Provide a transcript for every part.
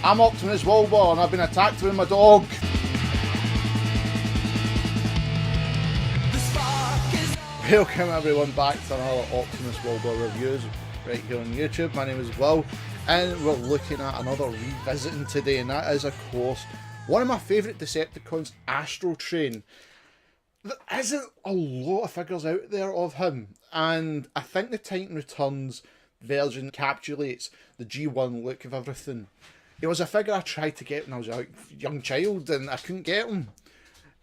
I'm Optimus Wilbur and I've been attacked with my dog. Welcome everyone back to another Optimus Wilbur reviews right here on YouTube. My name is Will and we're looking at another Revisitng today, and that is of course one of my favourite Decepticons, Astrotrain. There isn't a lot of figures out there of him, and I think the Titan Returns version encapsulates the G1 look of everything. It was a figure I tried to get when I was a young child and I couldn't get him.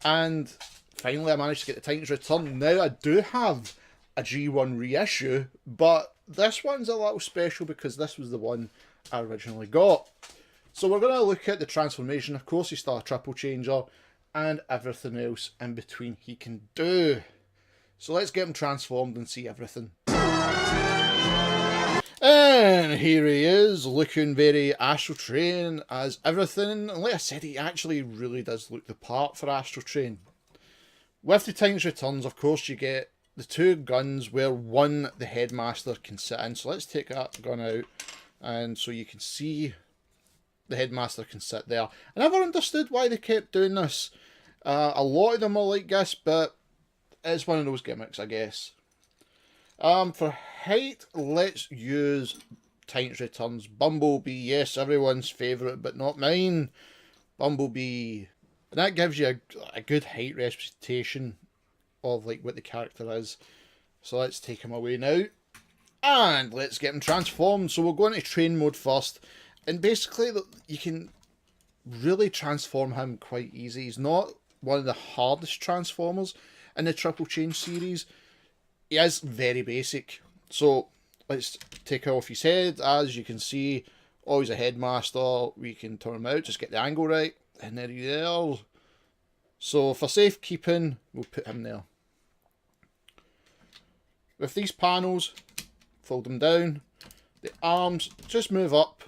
And finally I managed to get the Titans Return. Now I do have a G1 reissue, but this one's a little special because this was the one I originally got. So we're going to look at the transformation. Of course he's still a triple changer and everything else in between he can do. So let's get him transformed and see everything. And here he is, looking very Astrotrain as everything. And like I said, he actually really does look the part for Astrotrain. With the Titans Returns, of course, you get the two guns where one the headmaster can sit in. So let's take that gun out, and so you can see the headmaster can sit there. I never understood why they kept doing this. A lot of them are like this, but it's one of those gimmicks, I guess. For height, let's use Titans Returns. Bumblebee, yes, everyone's favourite, but not mine. Bumblebee. And that gives you a good height representation of like what the character is. So let's take him away now. And let's get him transformed. So we'll go into train mode first. And basically, you can really transform him quite easy. He's not one of the hardest transformers in the Triple Change series. He is very basic. So let's take off his head. As you can see, always a headmaster. We can turn him out, just get the angle right. And there he is. So for safekeeping, we'll put him there. With these panels, fold them down. The arms just move up.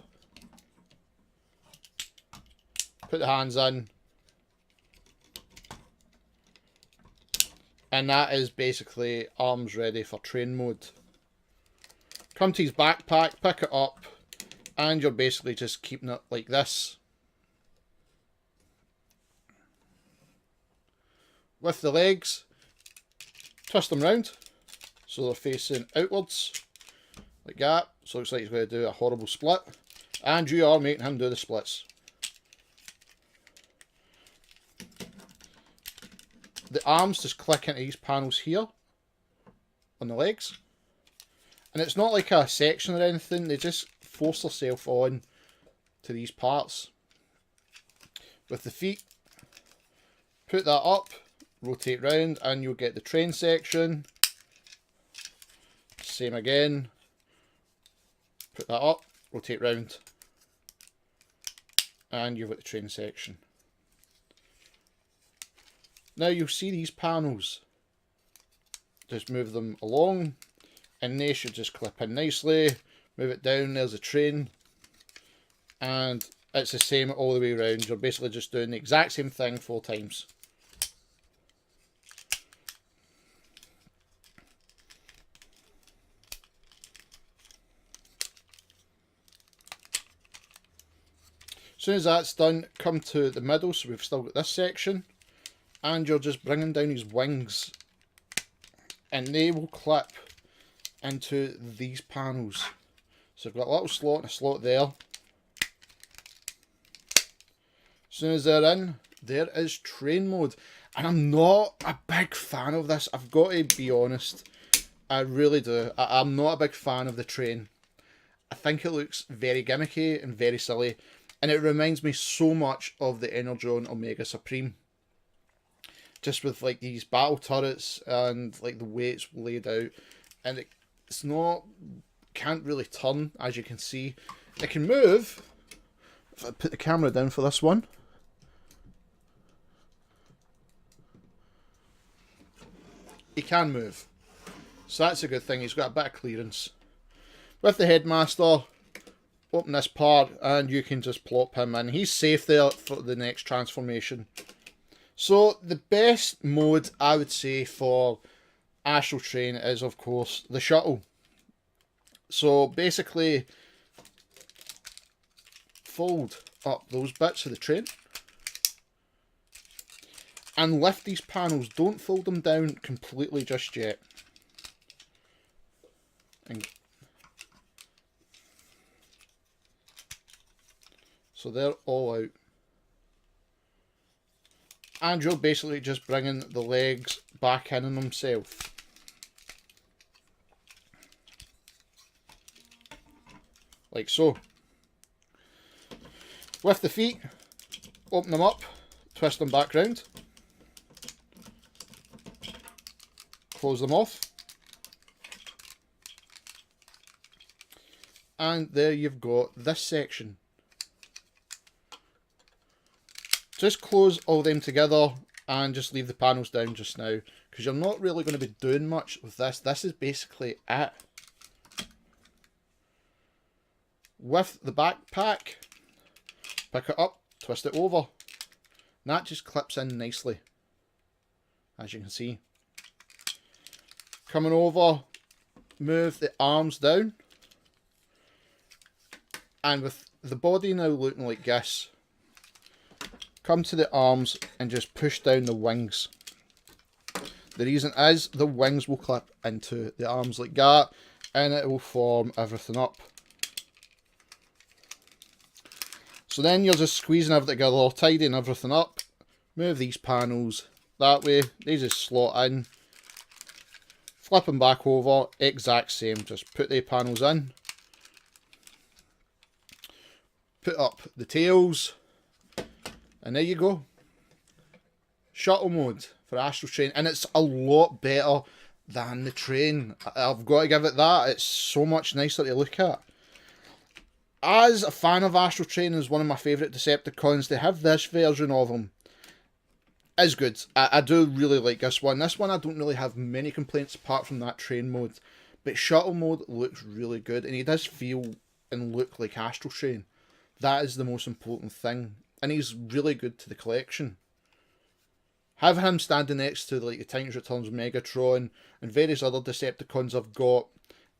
Put the hands in. And that is basically arms ready for train mode. Come to his backpack, pick it up, and you're basically just keeping it like this. With the legs, twist them round so they're facing outwards, like that. So it looks like he's going to do a horrible split, and you are making him do the splits. The arms just click into these panels here on the legs, and it's not like a section or anything, they just force themselves on to these parts. With the feet, put that up, rotate round, and you'll get the train section. Same again, put that up, rotate round, and you've got the train section. Now you'll see these panels, just move them along and they should just clip in nicely. Move it down, there's a train, and it's the same all the way around. You're basically just doing the exact same thing 4 times. As soon as that's done, come to the middle, so we've still got this section. And you're just bringing down his wings, and they will clip into these panels. So I've got a little slot and a slot there. As soon as they're in, there is train mode. And I'm not a big fan of this, I've got to be honest. I really do. I'm not a big fan of the train. I think it looks very gimmicky and very silly. And it reminds me so much of the Energon Omega Supreme. Just with like these battle turrets and like the way it's laid out, and it's not, can't really turn, as you can see. It can move. If I put the camera down for this one, he can move, so that's a good thing. He's got a bit of clearance. With the headmaster, open this part and you can just plop him in. He's safe there for the next transformation. So the best mode I would say for Astrotrain is of course the shuttle. So basically fold up those bits of the train and lift these panels. Don't fold them down completely just yet. And so they're all out. And you're basically just bringing the legs back in on themselves. Like so. With the feet, open them up, twist them back round, close them off, and there you've got this section. Just close all them together and just leave the panels down just now, because you're not really going to be doing much with this. This is basically it. With the backpack, pick it up, twist it over, and that just clips in nicely, as you can see. Coming over, move the arms down, and with the body now looking like this, come to the arms and just push down the wings. The reason is the wings will clip into the arms like that, and it will form everything up. So then you're just squeezing everything together, tidying everything up. Move these panels that way, they just slot in. Flip them back over, exact same, just put the panels in. Put up the tails, and there you go. Shuttle mode for Astrotrain, and it's a lot better than the train. I've got to give it that, it's so much nicer to look at. As a fan of Astrotrain, is one of my favourite Decepticons, to have this version of him is good. I do really like this one. This one I don't really have many complaints apart from that train mode. But shuttle mode looks really good, and he does feel and look like Astrotrain. That is the most important thing. And he's really good to the collection. Having him standing next to like the Titans Returns Megatron and various other Decepticons I've got,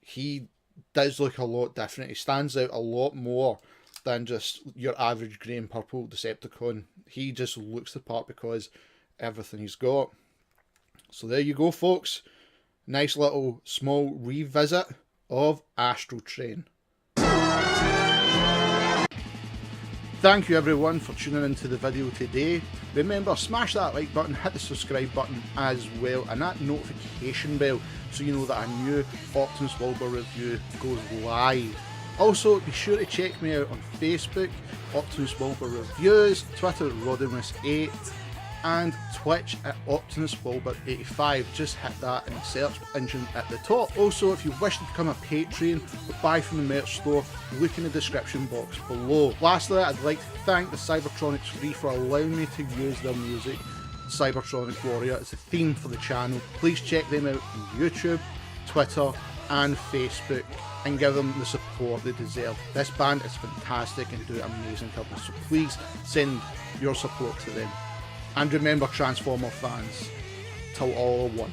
he does look a lot different. He stands out a lot more than just your average grey and purple Decepticon. He just looks the part because everything he's got. So there you go, folks. Nice little small revisit of Astrotrain. Thank you everyone for tuning into the video today. Remember, smash that like button, hit the subscribe button as well, and that notification bell so you know that a new Optimus Wilbur review goes live. Also, be sure to check me out on Facebook, Optimus Wilbur Reviews, Twitter Rodimus8, and Twitch at Optimus Wilbur 85. Just hit that in the search engine at the top. Also, if you wish to become a Patreon or buy from the merch store, look in the description box below. Lastly, I'd like to thank the Cybertronic Spree for allowing me to use their music. Cybertronic Warrior is the theme for the channel. Please check them out on YouTube, Twitter and Facebook and give them the support they deserve. This band is fantastic and do amazing covers, so please send your support to them. And remember, Transformer fans, till all are one.